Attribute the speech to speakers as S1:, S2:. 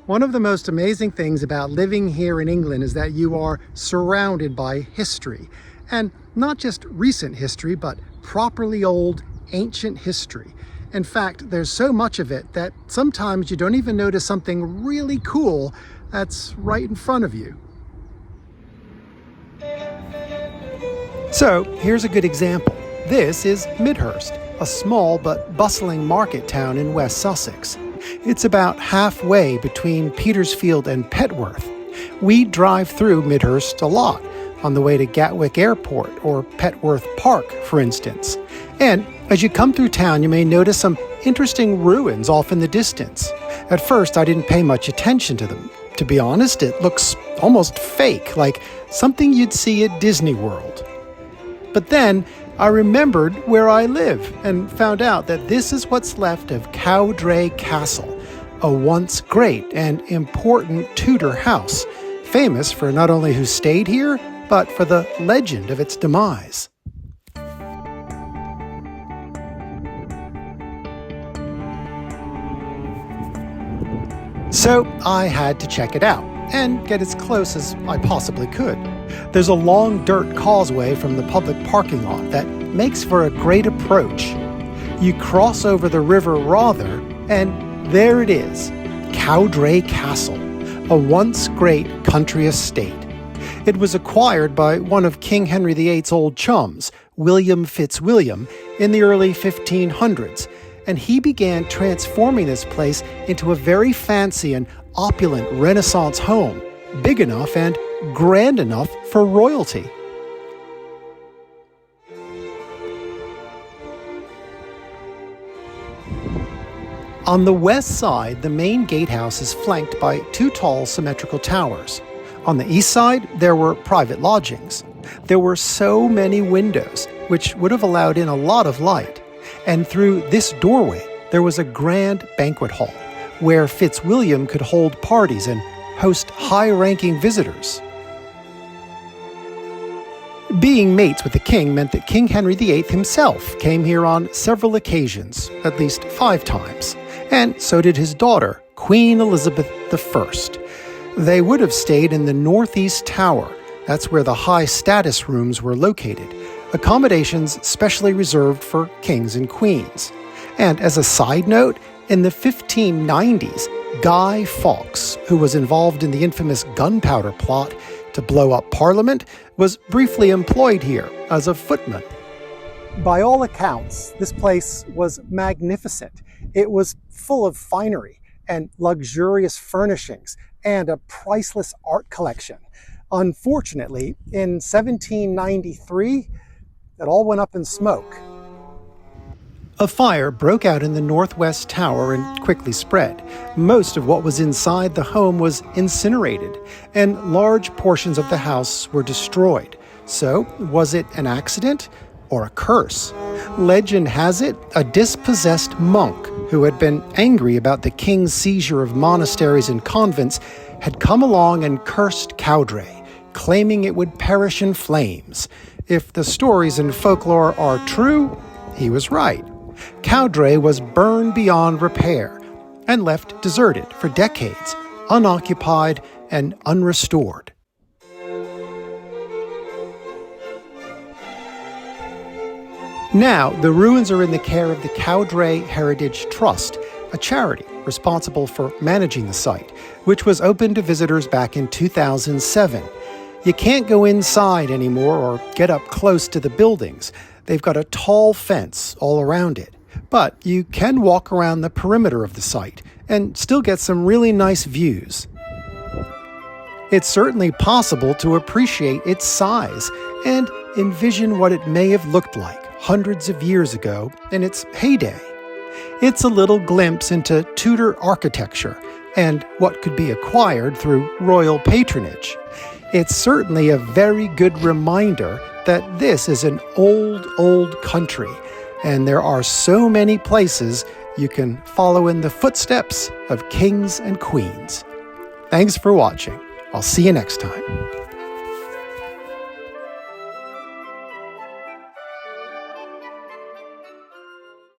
S1: One of the most amazing things about living here in England is that you are surrounded by history. And not just recent history, but properly old, ancient history. In fact, there's so much of it that sometimes you don't even notice something really cool that's right in front of you. So here's a good example. This is Midhurst, a small but bustling market town in West Sussex. It's about halfway between Petersfield and Petworth. We drive through Midhurst a lot, on the way to Gatwick Airport or Petworth Park, for instance. And as you come through town, you may notice some interesting ruins off in the distance. At first, I didn't pay much attention to them. To be honest, it looks almost fake, like something you'd see at Disney World. But then I remembered where I live and found out that this is what's left of Cowdray Castle, a once great and important Tudor house, famous for not only who stayed here, but for the legend of its demise. So I had to check it out and get as close as I possibly could. There's a long dirt causeway from the public parking lot that makes for a great approach. You cross over the River Rother, and there it is, Cowdray Castle, a once great country estate. It was acquired by one of King Henry VIII's old chums, William Fitzwilliam, in the early 1500s, and he began transforming this place into a very fancy and opulent Renaissance home, big enough and grand enough for royalty. On the west side, the main gatehouse is flanked by two tall symmetrical towers. On the east side, there were private lodgings. There were so many windows, which would have allowed in a lot of light. And through this doorway, there was a grand banquet hall, where Fitzwilliam could hold parties and host high-ranking visitors. Being mates with the king meant that King Henry VIII himself came here on several occasions, at least 5 times, and so did his daughter, Queen Elizabeth I. They would have stayed in the northeast tower. That's where the high-status rooms were located, accommodations specially reserved for kings and queens. And as a side note, in the 1590s, Guy Fawkes, who was involved in the infamous gunpowder plot to blow up Parliament, was briefly employed here as a footman. By all accounts, this place was magnificent. It was full of finery and luxurious furnishings and a priceless art collection. Unfortunately, in 1793, it all went up in smoke. A fire broke out in the northwest tower and quickly spread. Most of what was inside the home was incinerated, and large portions of the house were destroyed. So, was it an accident or a curse? Legend has it a dispossessed monk who had been angry about the king's seizure of monasteries and convents had come along and cursed Cowdray, claiming it would perish in flames. If the stories and folklore are true, he was right. Cowdray was burned beyond repair and left deserted for decades, unoccupied and unrestored. Now, the ruins are in the care of the Cowdray Heritage Trust, a charity responsible for managing the site, which was open to visitors back in 2007. You can't go inside anymore or get up close to the buildings. They've got a tall fence all around it. But you can walk around the perimeter of the site and still get some really nice views. It's certainly possible to appreciate its size and envision what it may have looked like hundreds of years ago in its heyday. It's a little glimpse into Tudor architecture and what could be acquired through royal patronage. It's certainly a very good reminder that this is an old country, and there are so many places you can follow in the footsteps of kings and queens. Thanks for watching. I'll see you next time.